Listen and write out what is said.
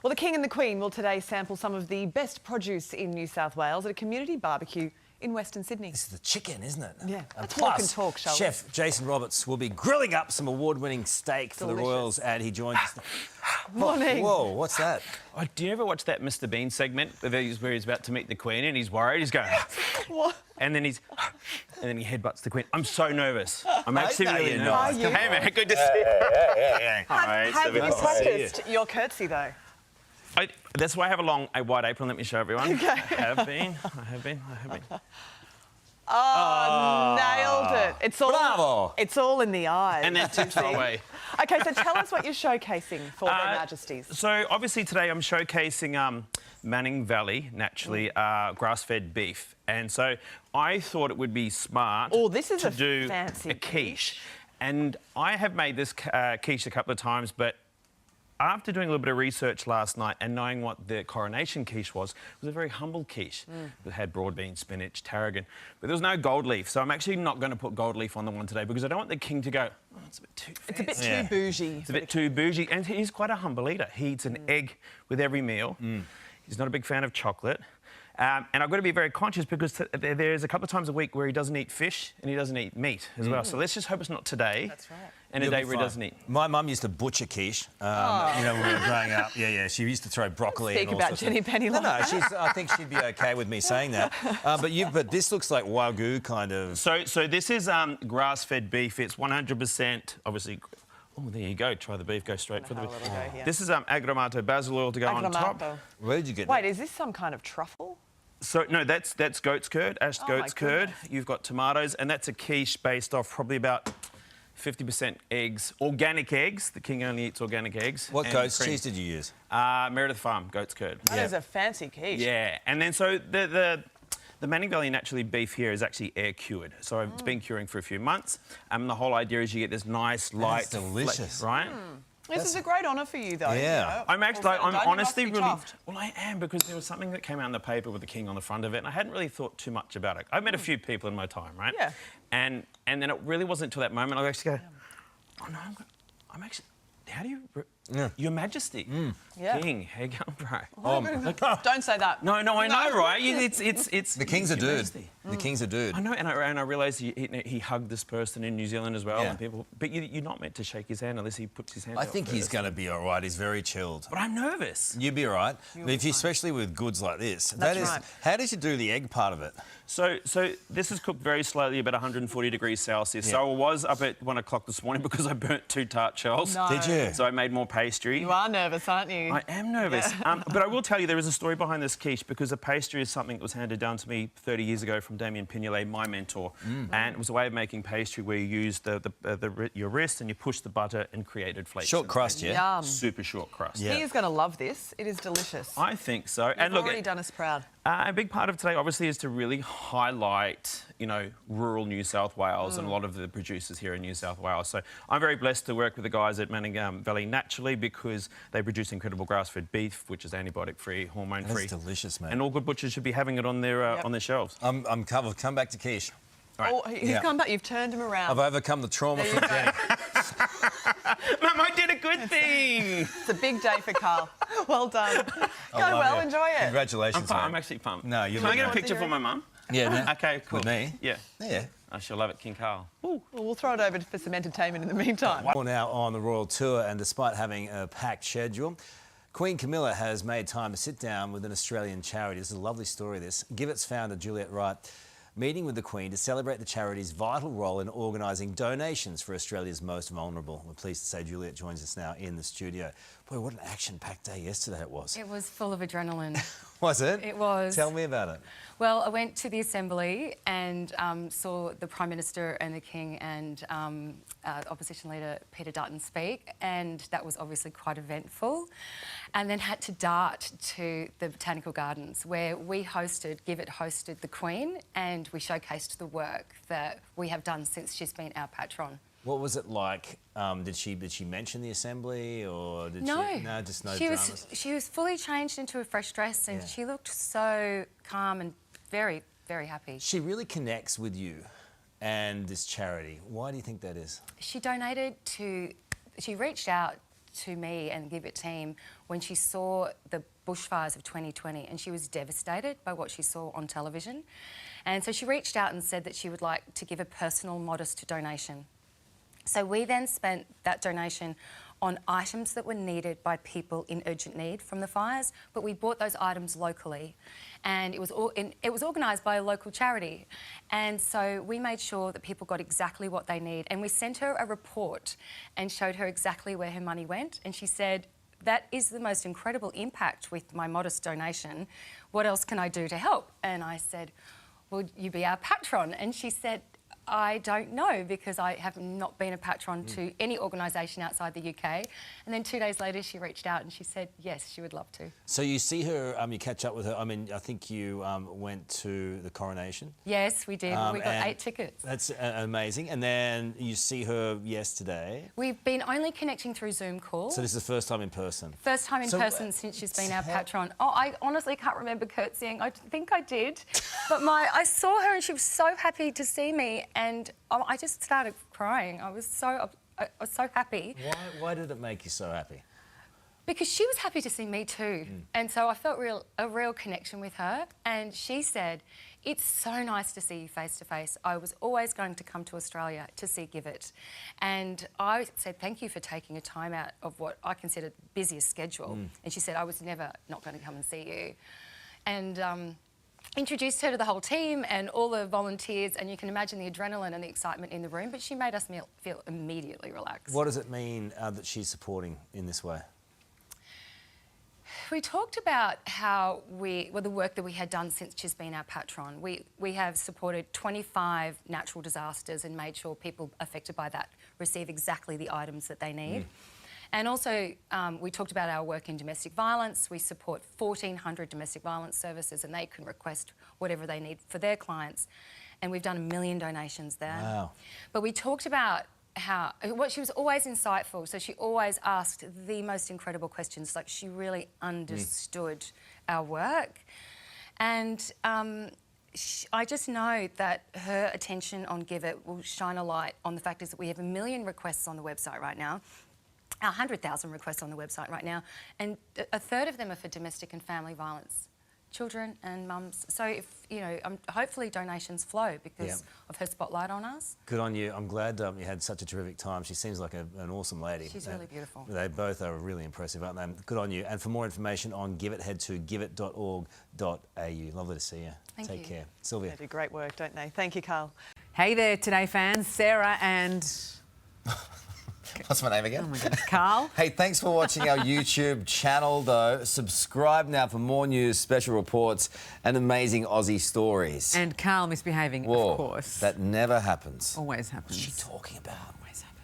Well, the King and the Queen will today sample some of the best produce in New South Wales at a community barbecue in Western Sydney. This is the chicken, isn't it? Yeah. And Let's plus, walk and talk, shall we? Chef Jason Roberts will be grilling up some award-winning steak for the Delicious. Royals, and he joins us. Morning. Whoa, what's that? Oh, do you ever watch that Mr. Bean segment where he's about to meet the Queen and he's worried? He's going, What? and then he headbutts the Queen. I'm so nervous. I'm actually know really you're nervous. not. Are you? Hey man, good to see you. Have you good to see practiced your curtsy, though? That's why I have a white apron. Let me show everyone. Okay. I have been. Oh, nailed it. It's all, Bravo. It's all in the eyes. And then tips our way. OK, so tell us what you're showcasing for their Majesties. So obviously today I'm showcasing Manning Valley, naturally, grass-fed beef. And so I thought it would be smart This is to a do fancy a quiche. And I have made this quiche a couple of times, but after doing a little bit of research last night and knowing what the coronation quiche was, it was a very humble quiche. It had broad beans, spinach, tarragon, but there was no gold leaf. So I'm actually not going to put gold leaf on the one today because I don't want the king to go, oh, it's a bit too fancy. It's a bit too bougie. It's a bit too bougie. And he's quite a humble eater. He eats an egg with every meal. He's not a big fan of chocolate. And I've got to be very conscious because there's a couple of times a week where he doesn't eat fish and he doesn't eat meat as well. So let's just hope it's not today. That's right. And a day where he doesn't eat. My mum used to butcher quiche, you know, when we were growing up. Yeah, she used to throw broccoli Speak and all about sorts Jenny of... Penny No, like I think she'd be OK with me saying that. But this looks like Wagyu kind of... So this is grass-fed beef. It's 100%, obviously... Oh, there you go. Try the beef. Go straight for the beef. This is aggramato basil oil to go on top. Where did you get Wait, that? is this some kind of truffle? So, no, that's goat's curd, ashed Oh, my goat's curd. goodness. You've got tomatoes, and that's a quiche based off probably about 50% eggs, organic eggs. The king only eats organic eggs. What and goat's cream. cheese did you use? Meredith Farm, goat's curd. That is a fancy quiche. Yeah, and then so the Manning Valley naturally beef here is actually air cured. So it's been curing for a few months. The whole idea is you get this nice, light... delicious. Right? This is a great honour for you, though. Yeah. You know? I'm actually, Also, I'm don't you honestly must be really... chuffed. Well, I am, because there was something that came out in the paper with the king on the front of it, and I hadn't really thought too much about it. I've met a few people in my time, right? Yeah. And then it really wasn't until that moment I actually go, oh, no, I'm actually... How do you... Your Majesty. Yeah. King, how you going, bro? Don't say that. No, I know, right? It's The king's a Your dude. Majesty. The king's a dude. I know, and I realised he hugged this person in New Zealand as well, Yeah. and people. But you're not meant to shake his hand unless he puts his hand. I out think he's first. going to be all right. He's very chilled. But I'm nervous. You'd be all right. But if you, especially with goods like this. That's right. How did you do the egg part of it? So this is cooked very slowly, about 140 degrees Celsius. Yeah. So I was up at 1 o'clock this morning because I burnt 2 tart shells. No. Did you? So I made more pastry. You are nervous, aren't you? I am nervous. But I will tell you there is a story behind this quiche because the pastry is something that was handed down to me 30 years ago from Damien Pignolet, my mentor. And it was a way of making pastry where you use your wrist and you push the butter and created flakes. Short crust, yeah? Yum. Super short crust. Yeah. He is going to love this. It is delicious. I think so. You've and look, already done us proud. a big part of today, obviously, is to really highlight, you know, rural New South Wales and a lot of the producers here in New South Wales. So I'm very blessed to work with the guys at Manning Valley naturally because they produce incredible grass-fed beef, which is antibiotic-free, hormone-free. That's delicious, mate. And all good butchers should be having it on their shelves. I'm covered. Come back to quiche. Right. Oh, he's come back. You've turned him around. I've overcome the trauma There you from go. Jenny. Mum, I did a good thing. It's a big day for Carl. Well done. Go love well, you. enjoy it. Congratulations, I'm mate. actually pumped. No, you're Can I get a not. picture for my mum? Yeah, no. Okay, cool. With me? Yeah. Yeah. I shall love it, King Carl. Well, we'll throw it over for some entertainment in the meantime. We're now on the Royal Tour, and despite having a packed schedule, Queen Camilla has made time to sit down with an Australian charity. This is a lovely story, this. Giveit's founder, Juliette Wright, meeting with the Queen to celebrate the charity's vital role in organising donations for Australia's most vulnerable. We're pleased to say Juliette joins us now in the studio. Boy, what an action-packed day yesterday it was. It was full of adrenaline. Was it? It was. Tell me about it. Well, I went to the Assembly and saw the Prime Minister and the King and Opposition Leader Peter Dutton speak, and that was obviously quite eventful. And then had to dart to the Botanical Gardens, where Give It hosted the Queen, and we showcased the work that we have done since she's been our patron. What was it like? Did she mention the Assembly, or did No. she? No, just no she dramas. she was fully changed into a fresh dress, and Yeah. she looked so calm and very, very happy. She really connects with you and this charity. Why do you think that is? She donated to... She reached out to me and the Give It team when she saw the bushfires of 2020, and she was devastated by what she saw on television. And so she reached out and said that she would like to give a personal, modest donation. So we then spent that donation on items that were needed by people in urgent need from the fires, but we bought those items locally, and it was organised by a local charity. And so we made sure that people got exactly what they need, and we sent her a report and showed her exactly where her money went, and she said, "That is the most incredible impact with my modest donation. What else can I do to help?" And I said, "Will you be our patron?" And she said, "I don't know, because I have not been a patron to any organisation outside the UK." And then 2 days later, she reached out and she said, yes, she would love to. So you see her, you catch up with her. I mean, I think you went to the coronation. Yes, we did. We got and 8 tickets. That's amazing. And then you see her yesterday. We've been only connecting through Zoom calls. So this is the first time in person. First time in person since she's been our patron. Oh, I honestly can't remember curtsying. I think I did. But I saw her and she was so happy to see me, and I just started crying. I was so happy. Why did it make you so happy? Because she was happy to see me too. And so I felt a real connection with her. And she said, "It's so nice to see you face to face. I was always going to come to Australia to see Give It." And I said, "Thank you for taking a time out of what I consider the busiest schedule." And she said, "I was never not going to come and see you." And introduced her to the whole team and all the volunteers, and you can imagine the adrenaline and the excitement in the room, but she made us feel immediately relaxed. What does it mean that she's supporting in this way? We talked about how the work that we had done since she's been our patron. We have supported 25 natural disasters and made sure people affected by that receive exactly the items that they need. And also, we talked about our work in domestic violence. We support 1,400 domestic violence services, and they can request whatever they need for their clients. And we've done 1 million donations there. Wow. But we talked about she was always insightful, so she always asked the most incredible questions, like she really understood our work. And I just know that her attention on Give It will shine a light on the fact is that we have 1 million requests on the website right now, 100,000 requests on the website right now, and a third of them are for domestic and family violence, children and mums. So if, hopefully donations flow because of her spotlight on us. Good on you. I'm glad you had such a terrific time. She seems like an awesome lady. She's really beautiful. They both are really impressive, aren't they? Good on you. And for more information on Give It, head to giveit.org.au. Lovely to see you. Thank you. Take care. Sylvia. They do great work, don't they? Thank you, Carl. Hey there, Today fans. Sarah and... What's my name again? Oh my goodness, Carl. Hey, thanks for watching our YouTube channel, though. Subscribe now for more news, special reports, and amazing Aussie stories. And Carl misbehaving, Whoa, of course. that never happens. Always happens. What's she talking about? Always happens.